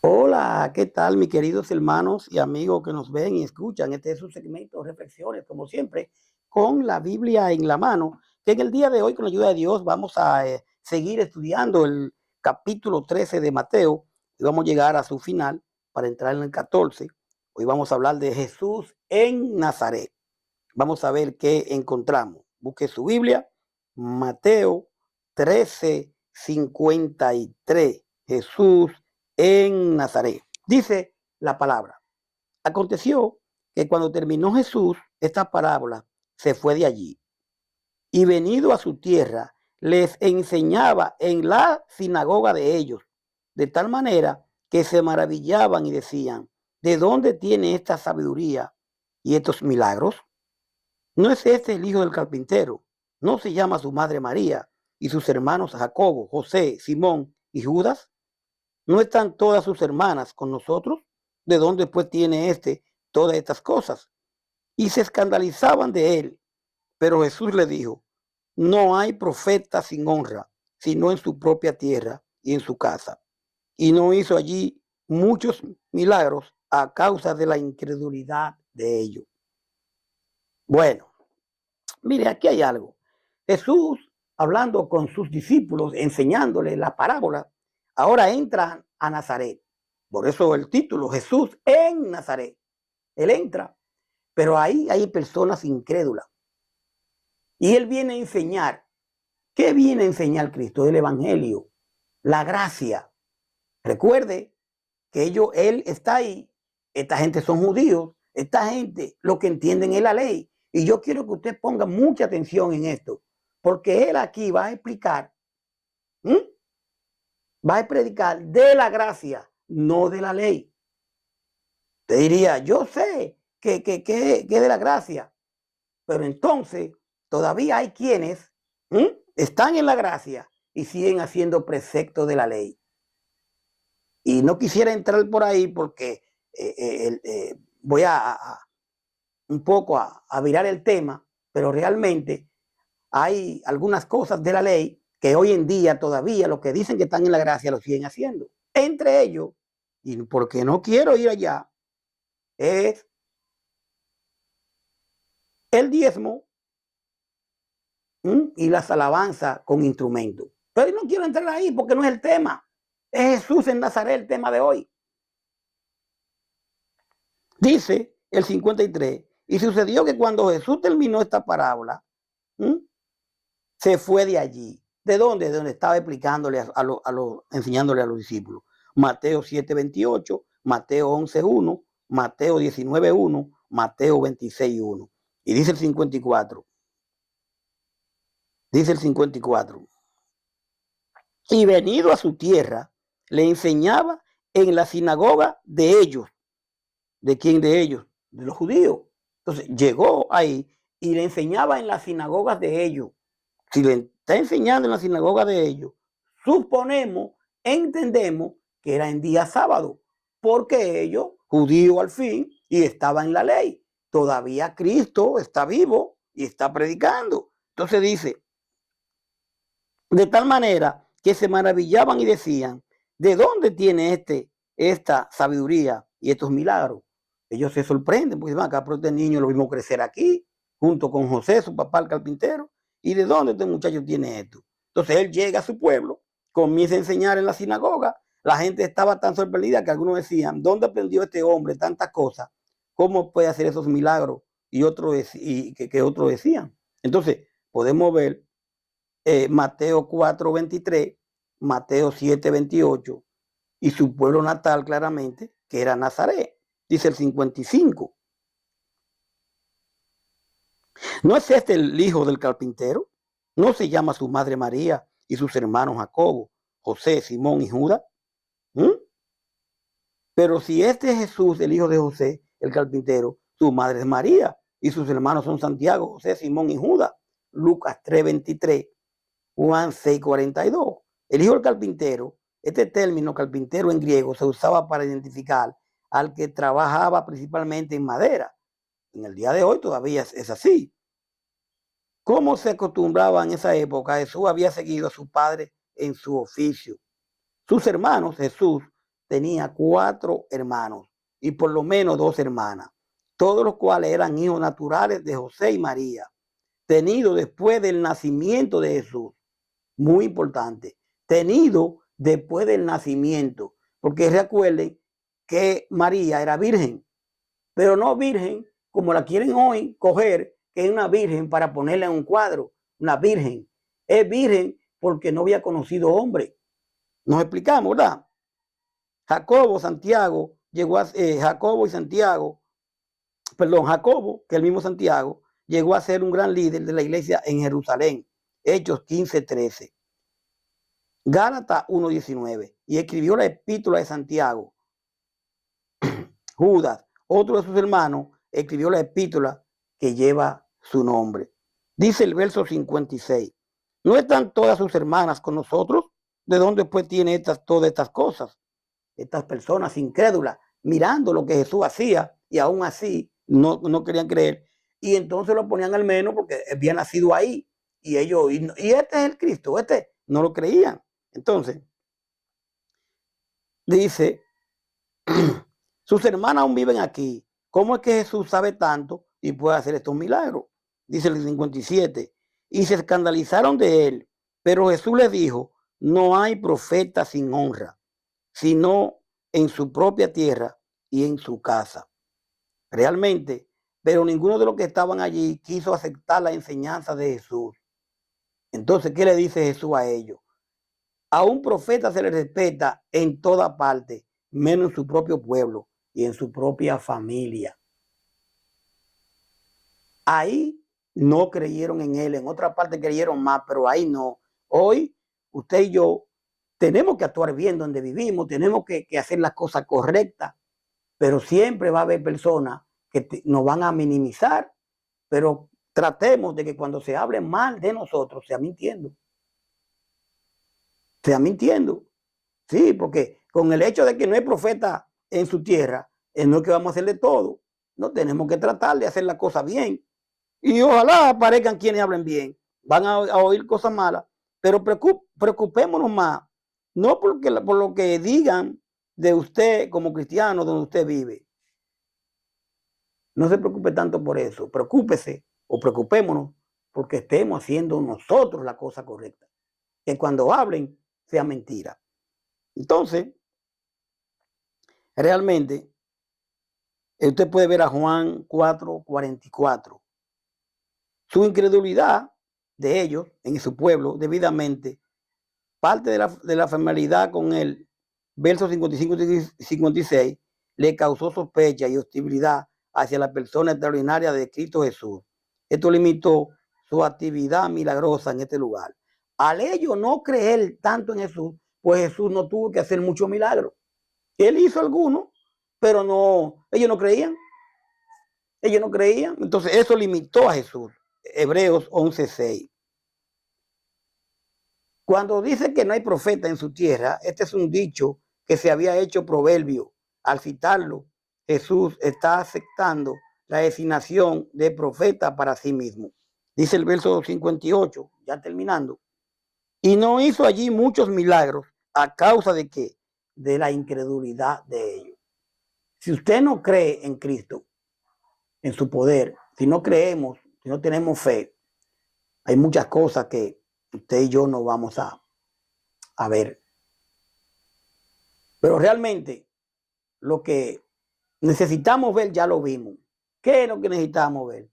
Hola, ¿qué tal, mis queridos hermanos y amigos que nos ven y escuchan? Este es su segmento, Reflexiones, como siempre, con la Biblia en la mano, que en el día de hoy, con la ayuda de Dios, vamos a seguir estudiando el capítulo 13 de Mateo y vamos a llegar a su final para entrar en el 14. Hoy vamos a hablar de Jesús en Nazaret. Vamos a ver qué encontramos. Busque su Biblia, Mateo 13:53. Jesús en Nazaret. Dice la palabra. Aconteció que cuando terminó Jesús esta parábola, se fue de allí y venido a su tierra, les enseñaba en la sinagoga de ellos, de tal manera que se maravillaban y decían: ¿de dónde tiene esta sabiduría y estos milagros? ¿No es este el hijo del carpintero? ¿No se llama su madre María y sus hermanos Jacobo, José, Simón y Judas? ¿No están todas sus hermanas con nosotros? ¿De dónde pues tiene éste todas estas cosas? Y se escandalizaban de él. Pero Jesús le dijo: no hay profeta sin honra, sino en su propia tierra y en su casa. Y no hizo allí muchos milagros a causa de la incredulidad de ellos. Bueno, mire, aquí hay algo. Jesús, hablando con sus discípulos, enseñándoles la parábola, ahora entra a Nazaret. Por eso el título, Jesús en Nazaret. Él entra, pero ahí hay personas incrédulas. Y él viene a enseñar. ¿Qué viene a enseñar Cristo? El evangelio, la gracia. Recuerde que él está ahí. Esta gente son judíos. Esta gente lo que entienden es la ley. Y yo quiero que usted ponga mucha atención en esto, porque él aquí va a explicar, va a predicar de la gracia, no de la ley. Te diría, yo sé que es de la gracia, pero entonces todavía hay quienes están en la gracia y siguen haciendo preceptos de la ley. Y no quisiera entrar por ahí porque voy a un poco a virar el tema, pero realmente hay algunas cosas de la ley que hoy en día todavía los que dicen que están en la gracia lo siguen haciendo. Entre ellos, y porque no quiero ir allá, es el diezmo y las alabanzas con instrumentos. Pero no quiero entrar ahí porque no es el tema. Es Jesús en Nazaret el tema de hoy. Dice el 53, y sucedió que cuando Jesús terminó esta parábola, se fue de allí. ¿De dónde? De donde estaba explicándole enseñándole a los discípulos. Mateo 7:28, Mateo 11:1, Mateo 19:1, Mateo 26:1. Y dice el 54. Dice el 54. Y venido a su tierra, le enseñaba en la sinagoga de ellos. ¿De quién de ellos? De los judíos. Entonces llegó ahí y le enseñaba en las sinagogas de ellos. Si le está enseñando en la sinagoga de ellos, suponemos, entendemos que era en día sábado, porque ellos, judíos al fin, y estaba en la ley. Todavía Cristo está vivo y está predicando. Entonces dice, de tal manera que se maravillaban y decían: ¿de dónde tiene esta sabiduría y estos milagros? Ellos se sorprenden, porque van acá, pero este niño lo vimos crecer aquí, junto con José, su papá, el carpintero. ¿Y de dónde este muchacho tiene esto? Entonces él llega a su pueblo, comienza a enseñar en la sinagoga. La gente estaba tan sorprendida que algunos decían: ¿dónde aprendió este hombre tantas cosas? ¿Cómo puede hacer esos milagros? Y otros que otros decían. Entonces podemos ver Mateo 4:23, Mateo 7:28 y su pueblo natal claramente, que era Nazaret. Dice el 55. ¿No es este el hijo del carpintero? ¿No se llama su madre María y sus hermanos Jacobo, José, Simón y Judas? ¿Mm? Pero si este es Jesús, el hijo de José, el carpintero, su madre es María y sus hermanos son Santiago, José, Simón y Judas. Lucas 3:23. Juan 6:42. El hijo del carpintero, este término carpintero en griego se usaba para identificar al que trabajaba principalmente en madera. En el día de hoy todavía es así. ¿Cómo se acostumbraba en esa época? Jesús había seguido a su padre en su oficio. Sus hermanos, Jesús, tenía 4 hermanos y por lo menos 2 hermanas, todos los cuales eran hijos naturales de José y María, tenido después del nacimiento de Jesús. Muy importante, tenido después del nacimiento, porque recuerden que María era virgen, pero no virgen como la quieren hoy coger, que es una virgen para ponerla en un cuadro. Una virgen es virgen porque no había conocido hombre. Nos explicamos, ¿verdad? Jacobo y Santiago, Jacobo, que el mismo Santiago, llegó a ser un gran líder de la iglesia en Jerusalén. Hechos 15:13. Gálatas 1:19. Y escribió la epístola de Santiago. Judas, otro de sus hermanos, escribió la epístola que lleva su nombre. Dice el verso 56. ¿No están todas sus hermanas con nosotros? ¿De dónde pues tiene todas estas cosas? Estas personas incrédulas, mirando lo que Jesús hacía y aún así no querían creer. Y entonces lo ponían al menos porque había nacido ahí. Y ellos, y este es el Cristo, no lo creían. Entonces, dice, sus hermanas aún viven aquí. ¿Cómo es que Jesús sabe tanto y puede hacer estos milagros? Dice el 57. Y se escandalizaron de él. Pero Jesús les dijo, no hay profeta sin honra, sino en su propia tierra y en su casa. Realmente, pero ninguno de los que estaban allí quiso aceptar la enseñanza de Jesús. Entonces, ¿qué le dice Jesús a ellos? A un profeta se le respeta en toda parte, menos en su propio pueblo y en su propia familia. Ahí no creyeron en él, en otra parte creyeron más, pero ahí no. Hoy, usted y yo tenemos que actuar bien donde vivimos, tenemos que hacer las cosas correctas, pero siempre va a haber personas que nos van a minimizar, pero tratemos de que cuando se hable mal de nosotros, sea mintiendo. Sí, porque con el hecho de que no hay profeta en su tierra, no es que vamos a hacerle todo. No, tenemos que tratar de hacer las cosas bien. Y ojalá aparezcan quienes hablen bien. Van a oír cosas malas, pero preocupémonos más, no por lo que digan de usted como cristiano donde usted vive. No se preocupe tanto por eso. Preocúpese o preocupémonos porque estemos haciendo nosotros la cosa correcta. Que cuando hablen sea mentira. Entonces, realmente, usted puede ver a Juan 4:44. Su incredulidad de ellos en su pueblo, debidamente, parte de la familiaridad con él, versos 55 y 56, le causó sospecha y hostilidad hacia la persona extraordinaria de Cristo Jesús. Esto limitó su actividad milagrosa en este lugar. Al ellos no creer tanto en Jesús, pues Jesús no tuvo que hacer muchos milagros. Él hizo algunos, pero ellos no creían. Entonces eso limitó a Jesús. Hebreos 11:6. Cuando dice que no hay profeta en su tierra, este es un dicho que se había hecho proverbio. Al citarlo, Jesús está aceptando la designación de profeta para sí mismo. Dice el verso 58, ya terminando. Y no hizo allí muchos milagros a causa de ¿qué? De la incredulidad de ellos. Si usted no cree en Cristo, en su poder, si no creemos, si no tenemos fe, hay muchas cosas que usted y yo no vamos a ver. Pero realmente lo que necesitamos ver ya lo vimos. ¿Qué es lo que necesitamos ver?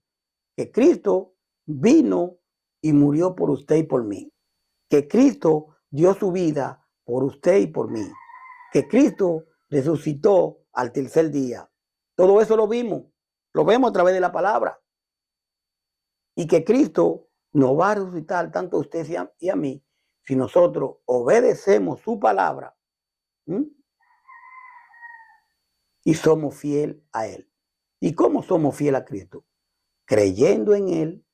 Que Cristo vino y murió por usted y por mí. Que Cristo dio su vida por usted y por mí. Que Cristo resucitó al tercer día. Todo eso lo vimos. Lo vemos a través de la palabra. Y que Cristo nos va a resucitar tanto a usted y a mí si nosotros obedecemos su palabra y somos fiel a Él. ¿Y cómo somos fiel a Cristo? Creyendo en Él,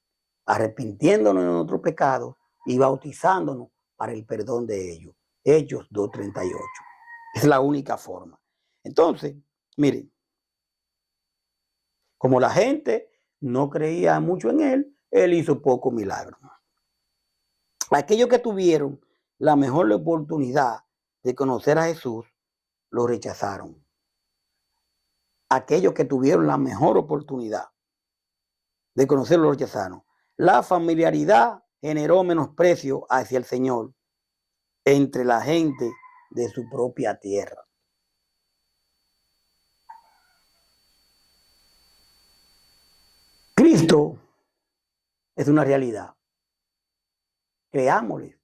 arrepintiéndonos de nuestros pecados y bautizándonos para el perdón de ellos. Hechos 2:38. Es la única forma. Entonces, miren, como la gente no creía mucho en Él hizo pocos milagros. Aquellos que tuvieron la mejor oportunidad de conocer a Jesús, lo rechazaron. Aquellos que tuvieron la mejor oportunidad de conocerlo lo rechazaron. La familiaridad generó menosprecio hacia el Señor entre la gente de su propia tierra. Cristo es una realidad. Creámosle.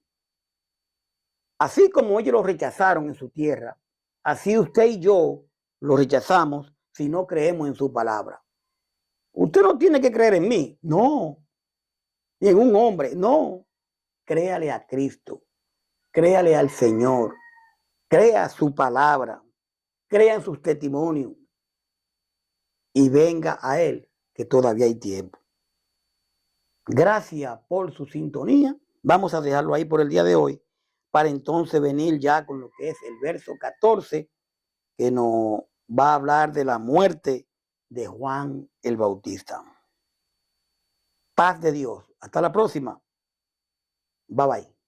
Así como ellos lo rechazaron en su tierra, así usted y yo lo rechazamos si no creemos en su palabra. Usted no tiene que creer en mí, no. Ni en un hombre, no. Créale a Cristo, créale al Señor, crea su palabra, crea en sus testimonios y venga a Él, que todavía hay tiempo. Gracias por su sintonía. Vamos a dejarlo ahí por el día de hoy, para entonces venir ya con lo que es el verso 14, que nos va a hablar de la muerte de Juan el Bautista. Paz de Dios. Hasta la próxima. Bye bye.